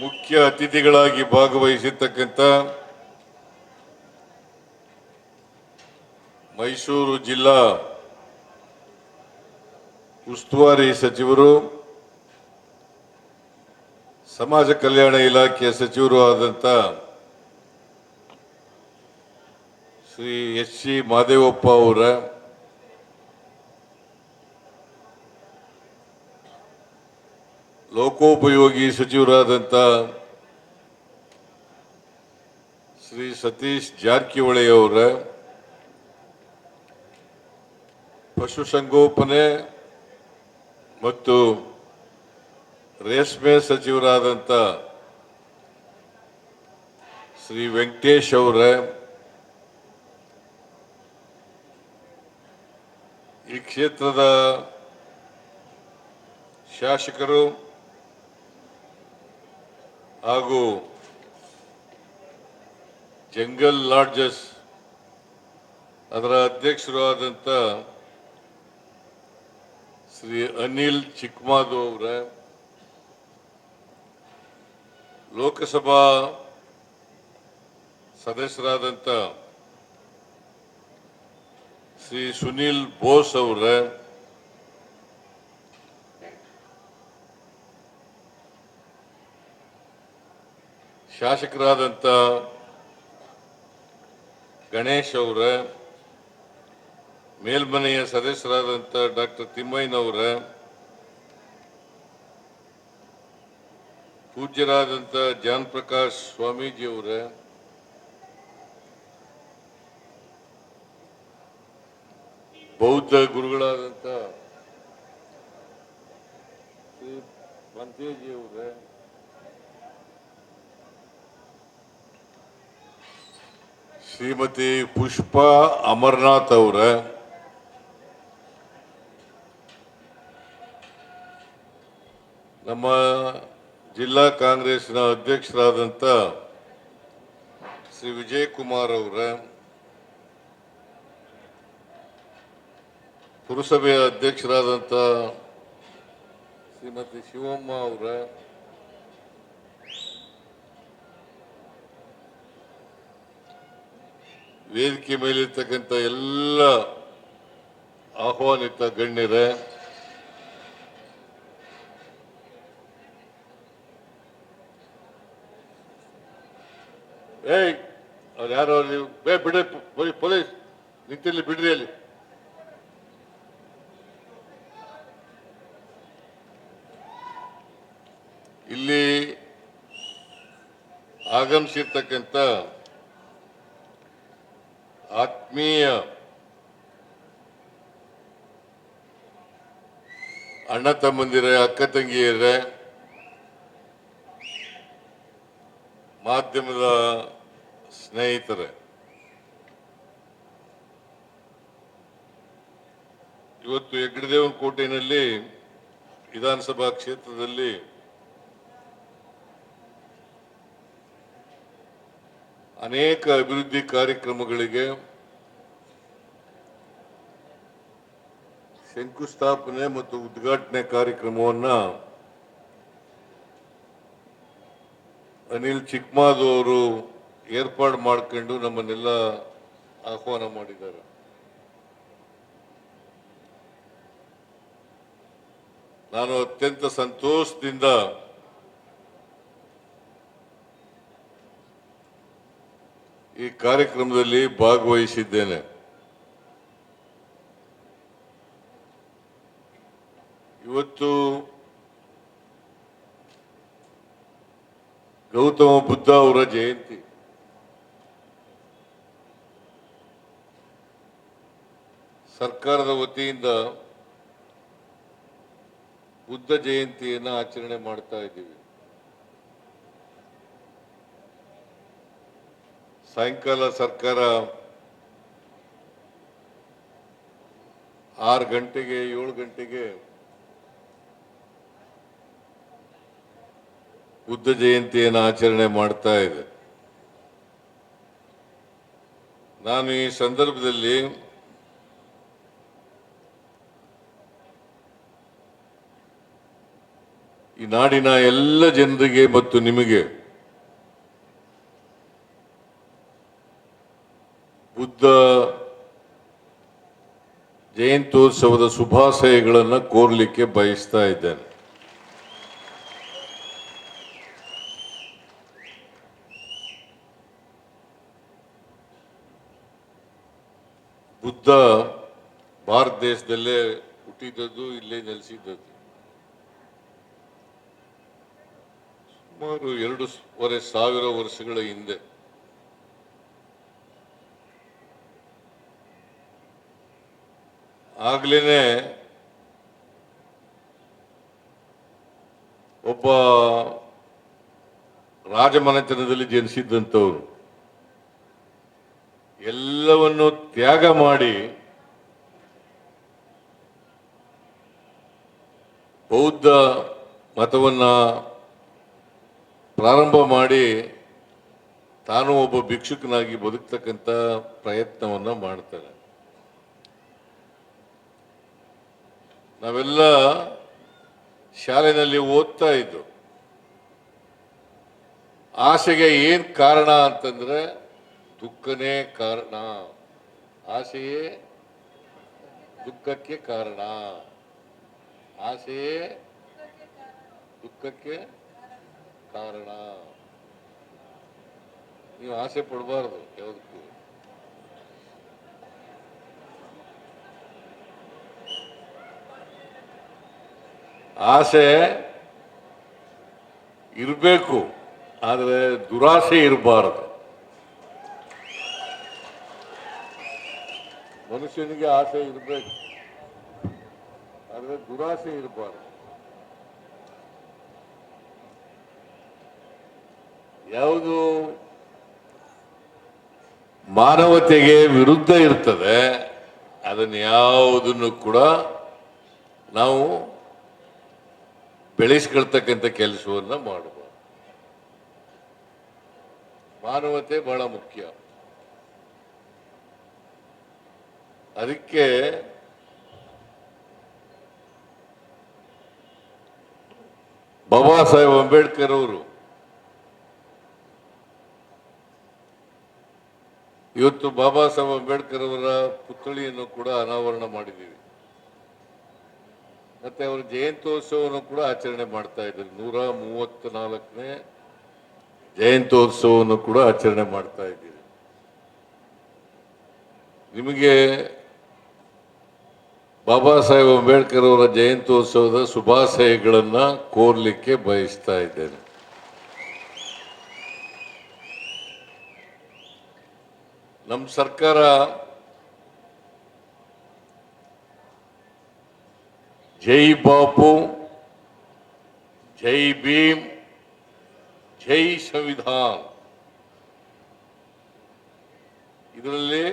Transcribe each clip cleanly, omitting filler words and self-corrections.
ಮುಖ್ಯ ಅತಿಥಿಗಳಾಗಿ ಭಾಗವಹಿಸಿರ್ತಕ್ಕಂಥ ಮೈಸೂರು ಜಿಲ್ಲಾ ಉಸ್ತುವಾರಿ ಸಚಿವರು, ಸಮಾಜ ಕಲ್ಯಾಣ ಇಲಾಖೆಯ ಸಚಿವರು ಆದಂಥ ಶ್ರೀ ಎಚ್.ಸಿ. ಮಹದೇವಪ್ಪ ಅವರ, ಲೋಕೋಪಯೋಗಿ ಸಚಿವರಾದಂಥ ಶ್ರೀ ಸತೀಶ್ ಜಾರಕಿಹೊಳಿ ಅವರ, ಪಶುಸಂಗೋಪನೆ ಮತ್ತು ರೇಷ್ಮೆ ಸಚಿವರಾದಂಥ ಶ್ರೀ ವೆಂಕಟೇಶ್ ಅವರ, ಈ ಕ್ಷೇತ್ರದ ಶಾಸಕರು ಹಾಗೂ ಜಂಗಲ್ ಲಾಡ್ಜಸ್ ಅದರ ಅಧ್ಯಕ್ಷರು ಆದಂಥ ಶ್ರೀ ಅನಿಲ್ ಚಿಕ್ಮಾದು ಅವರ, ಲೋಕಸಭಾ ಸದಸ್ಯರಾದಂಥ ಶ್ರೀ ಸುನಿಲ್ ಬೋಸ್ ಅವರ, ಶಾಸಕರಾದಂಥ ಗಣೇಶ್ ಅವರ, ಮೇಲ್ಮನೆಯ ಸದಸ್ಯರಾದಂಥ ಡಾಕ್ಟರ್ ತಿಮ್ಮಯ್ಯನವರ, ಪೂಜ್ಯರಾದಂಥ ಜಾನ್ ಪ್ರಕಾಶ್ ಸ್ವಾಮೀಜಿಯವರ, ಬೌದ್ಧ ಗುರುಗಳಾದಂಥ ಶ್ರೀ ಬಂತೇಜಿಯವರ, ಶ್ರೀಮತಿ ಪುಷ್ಪಾ ಅಮರನಾಥ್ ಅವರ, ನಮ್ಮ ಜಿಲ್ಲಾ ಕಾಂಗ್ರೆಸ್ನ ಅಧ್ಯಕ್ಷರಾದಂಥ ಶ್ರೀ ವಿಜಯಕುಮಾರ್ ಅವರ, ಪುರಸಭೆಯ ಅಧ್ಯಕ್ಷರಾದಂಥ ಶ್ರೀಮತಿ ಶಿವಮ್ಮ ಅವರ, ವೇದಿಕೆ ಮೇಲಿರ್ತಕ್ಕಂಥ ಎಲ್ಲ ಆಹ್ವಾನಿತ ಗಣ್ಯರೇ, ಅವ್ರು ಯಾರು ನೀವು ಬಿಡ್ರಿ, ಪೊಲೀಸ್ ನಿಂತಿರ್ಲಿ, ಬಿಡ್ರಿ ಅಲ್ಲಿ. ಇಲ್ಲಿ ಆಗಮಿಸಿರ್ತಕ್ಕಂಥ ಆತ್ಮೀಯ ಅಣ್ಣ ತಮ್ಮಂದಿರೇ, ಅಕ್ಕ ತಂಗಿಯರೇ, ಮಾಧ್ಯಮದ ಸ್ನೇಹಿತರೆ, ಇವತ್ತು ಹೆಗ್ಗಡದೇವನಕೋಟೆಯಲ್ಲಿ ವಿಧಾನಸಭಾ ಕ್ಷೇತ್ರದಲ್ಲಿ ಅನೇಕ ಅಭಿವೃದ್ಧಿ ಕಾರ್ಯಕ್ರಮಗಳಿಗೆ ಶಂಕುಸ್ಥಾಪನೆ ಮತ್ತು ಉದ್ಘಾಟನೆ ಕಾರ್ಯಕ್ರಮವನ್ನು ಅನಿಲ್ ಚಿಕ್ಮಾದು ಅವರು ಏರ್ಪಾಡು ಮಾಡಿಕೊಂಡು ನಮ್ಮನ್ನೆಲ್ಲ ಆಹ್ವಾನ ಮಾಡಿದ್ದಾರೆ. ನಾನು ಅತ್ಯಂತ ಸಂತೋಷದಿಂದ ಈ ಕಾರ್ಯಕ್ರಮದಲ್ಲಿ ಭಾಗವಹಿಸಿದ್ದೇನೆ. ಇವತ್ತು ಗೌತಮ ಬುದ್ಧ ಅವರ ಜಯಂತಿ. ಸರ್ಕಾರದ ವತಿಯಿಂದ ಬುದ್ಧ ಜಯಂತಿಯನ್ನು ಆಚರಣೆ ಮಾಡ್ತಾ ಇದ್ದೀವಿ. ಸಾಯಂಕಾಲ ಸರ್ಕಾರ 6 ಗಂಟೆಗೆ 7 ಗಂಟೆಗೆ ಬುದ್ಧ ಜಯಂತಿಯನ್ನು ಆಚರಣೆ ಮಾಡ್ತಾ ಇದೆ. ನಾನು ಈ ಸಂದರ್ಭದಲ್ಲಿ ಈ ನಾಡಿನ ಎಲ್ಲ ಜನರಿಗೆ ಮತ್ತು ನಿಮಗೆ ಬುದ್ಧ ಜಯಂತ್ಯೋತ್ಸವದ ಶುಭಾಶಯಗಳನ್ನು ಕೋರಲಿಕ್ಕೆ ಬಯಸ್ತಾ ಇದ್ದೇನೆ. ಬುದ್ಧ ಭಾರತ ದೇಶದಲ್ಲೇ ಹುಟ್ಟಿದದ್ದು, ಇಲ್ಲೇ ನೆಲೆಸಿದ್ದದ್ದು. ಸುಮಾರು 2,500 ವರ್ಷಗಳ ಹಿಂದೆ. ಆಗ್ಲೇನೆ ಒಬ್ಬ ರಾಜಮನೆತನದಲ್ಲಿ ಜನಿಸಿದ್ದಂಥವ್ರು ಎಲ್ಲವನ್ನು ತ್ಯಾಗ ಮಾಡಿ ಬೌದ್ಧ ಮತವನ್ನ ಪ್ರಾರಂಭ ಮಾಡಿ ತಾನು ಒಬ್ಬ ಭಿಕ್ಷುಕನಾಗಿ ಬದುಕ್ತಕ್ಕಂಥ ಪ್ರಯತ್ನವನ್ನ ಮಾಡ್ತಾರೆ. ನಾವೆಲ್ಲ ಶಾಲೆಯಲ್ಲಿ ಓದ್ತಾ ಇದ್ದು. ಆಸೆಗೆ ಏನ್ ಕಾರಣ ಅಂತಂದ್ರೆ ದುಃಖನೇ ಕಾರಣ. ಆಸೆಯೇ ದುಃಖಕ್ಕೆ ಕಾರಣ. ಆಸೆಯೇ ದುಃಖಕ್ಕೆ ಕಾರಣ. ನೀವು ಆಸೆ ಪಡಬಾರದು ಯಾವುದಕ್ಕೂ. ಆಸೆ ಇರಬೇಕು, ಆದರೆ ದುರಾಸೆ ಇರಬಾರದು. ಮನುಷ್ಯನಿಗೆ ಆಸೆ ಇರಬೇಕು, ಆದರೆ ದುರಾಸೆ ಇರಬಾರದು. ಯಾವುದು ಮಾನವತೆಗೆ ವಿರುದ್ಧ ಇರ್ತದೆ ಅದನ್ನು ಯಾವುದನ್ನು ಕೂಡ ನಾವು ಬೆಳೆಸ್ಕೊಳ್ತಕ್ಕಂಥ ಕೆಲಸವನ್ನ ಮಾಡಬಾರ್ದು. ಮಾನವತೆ ಬಹಳ ಮುಖ್ಯ. ಅದಕ್ಕೆ ಬಾಬಾ ಸಾಹೇಬ್ ಅಂಬೇಡ್ಕರ್ ಅವರು ಇವತ್ತು ಬಾಬಾ ಸಾಹೇಬ್ ಅಂಬೇಡ್ಕರ್ ಅವರ ಪುತ್ಥಳಿಯನ್ನು ಕೂಡ ಅನಾವರಣ ಮಾಡಿದ್ದೀವಿ. ಮತ್ತೆ ಅವರ ಜಯಂತ್ಯೋತ್ಸವವನ್ನು ಕೂಡ ಆಚರಣೆ ಮಾಡ್ತಾ ಇದ್ದಾರೆ. 134ನೇ ಜಯಂತ್ಯೋತ್ಸವವನ್ನು ಕೂಡ ಆಚರಣೆ ಮಾಡ್ತಾ ಇದ್ದೀವಿ. ನಿಮಗೆ ಬಾಬಾ ಸಾಹೇಬ್ ಅಂಬೇಡ್ಕರ್ ಅವರ ಜಯಂತ್ಯೋತ್ಸವದ ಶುಭಾಶಯಗಳನ್ನು ಕೋರ್ಲಿಕ್ಕೆ ಬಯಸ್ತಾ ಇದ್ದೇನೆ. ನಮ್ಮ ಸರ್ಕಾರ ಜೈ ಬಾಪು, ಜೈ ಭೀಮ್, ಜೈ ಸಂವಿಧಾನ್ ಇದರಲ್ಲಿ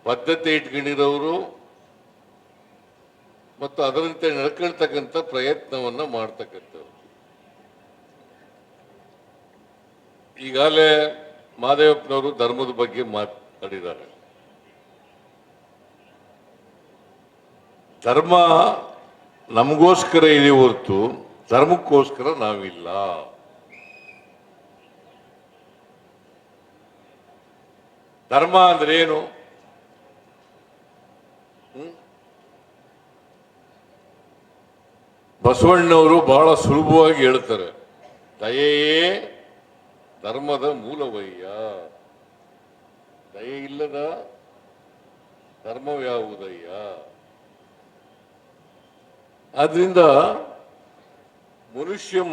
ಬದ್ಧತೆ ಇಟ್ಕೊಂಡಿರೋರು ಮತ್ತು ಅದರಂತೆ ನಡ್ಕೊಳ್ತಕ್ಕಂಥ ಪ್ರಯತ್ನವನ್ನ ಮಾಡ್ತಕ್ಕಂಥವ್ರು. ಈಗಾಗಲೇ ಮಹದೇವಪ್ಪನವರು ಧರ್ಮದ ಬಗ್ಗೆ ಮಾತಾಡಿದ್ದಾರೆ. ಧರ್ಮ ನಮಗೋಸ್ಕರ ಇದೆ ಹೊರತು ಧರ್ಮಕ್ಕೋಸ್ಕರ ನಾವಿಲ್ಲ. ಧರ್ಮ ಅಂದ್ರೆ ಏನು? ಬಸವಣ್ಣವರು ಬಹಳ ಸುಲಭವಾಗಿ ಹೇಳ್ತಾರೆ, ದಯೆಯೇ ಧರ್ಮದ ಮೂಲವಯ್ಯ. ದಯೆ ಇಲ್ಲದ ಧರ್ಮವ್ಯಾವುದಯ್ಯ. ಆದ್ರಿಂದ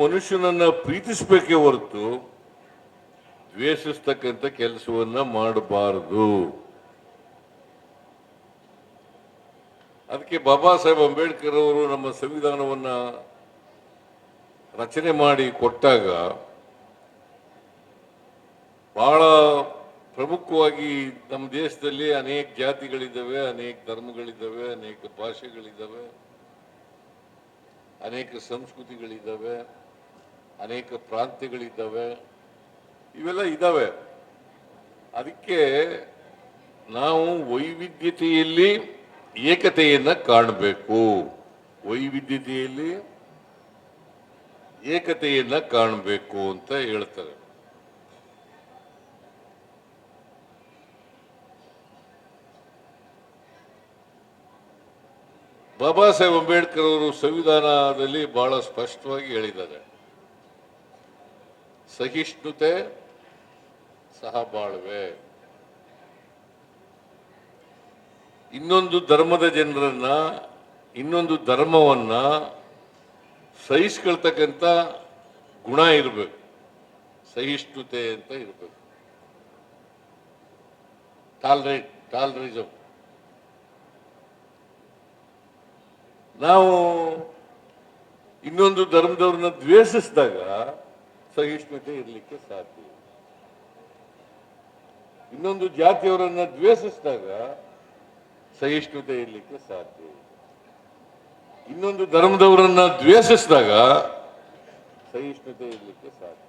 ಮನುಷ್ಯನನ್ನ ಪ್ರೀತಿಸಬೇಕೇ ಹೊರತು ದ್ವೇಷಿಸ್ತಕ್ಕಂಥ ಕೆಲಸವನ್ನ ಮಾಡಬಾರದು. ಅದಕ್ಕೆ ಬಾಬಾ ಸಾಹೇಬ್ ಅಂಬೇಡ್ಕರ್ ಅವರು ನಮ್ಮ ಸಂವಿಧಾನವನ್ನ ರಚನೆ ಮಾಡಿ ಕೊಟ್ಟಾಗ ಬಹಳ ಪ್ರಮುಖವಾಗಿ ನಮ್ಮ ದೇಶದಲ್ಲಿ ಅನೇಕ ಜಾತಿಗಳಿದ್ದಾವೆ, ಅನೇಕ ಧರ್ಮಗಳಿದ್ದಾವೆ, ಅನೇಕ ಭಾಷೆಗಳಿದ್ದಾವೆ, ಅನೇಕ ಸಂಸ್ಕೃತಿಗಳಿದ್ದಾವೆ, ಅನೇಕ ಪ್ರಾಂತ್ಯಗಳಿದ್ದಾವೆ, ಇವೆಲ್ಲ ಇದ್ದಾವೆ. ಅದಕ್ಕೆ ನಾವು ವೈವಿಧ್ಯತೆಯಲ್ಲಿ ಏಕತೆಯನ್ನ ಕಾಣಬೇಕು. ವೈವಿಧ್ಯತೆಯಲ್ಲಿ ಏಕತೆಯನ್ನ ಕಾಣಬೇಕು ಅಂತ ಹೇಳ್ತಾರೆ. ಬಾಬಾ ಸಾಹೇಬ್ ಅಂಬೇಡ್ಕರ್ ಅವರು ಸಂವಿಧಾನದಲ್ಲಿ ಬಹಳ ಸ್ಪಷ್ಟವಾಗಿ ಹೇಳಿದ್ದಾರೆ, ಸಹಿಷ್ಣುತೆ, ಸಹಬಾಳ್ವೆ. ಇನ್ನೊಂದು ಧರ್ಮದ ಜನರನ್ನ, ಇನ್ನೊಂದು ಧರ್ಮವನ್ನ ಸಹಿಸ್ಕೊಳ್ತಕ್ಕಂಥ ಗುಣ ಇರಬೇಕು, ಸಹಿಷ್ಣುತೆ ಅಂತ ಇರಬೇಕು. ಟಾಲರಿಸಂ. ನಾವು ಇನ್ನೊಂದು ಧರ್ಮದವ್ರನ್ನ ದ್ವೇಷಿಸಿದಾಗ ಸಹಿಷ್ಣುತೆ ಇರಲಿಕ್ಕೆ ಸಾಧ್ಯ. ಇನ್ನೊಂದು ಜಾತಿಯವರನ್ನ ದ್ವೇಷಿಸಿದಾಗ ಸಹಿಷ್ಣುತೆ ಇರಲಿಕ್ಕೆ ಸಾಧ್ಯ. ಇನ್ನೊಂದು ಧರ್ಮದವರನ್ನ ದ್ವೇಷಿಸಿದಾಗ ಸಹಿಷ್ಣುತೆ ಇರಲಿಕ್ಕೆ ಸಾಧ್ಯ.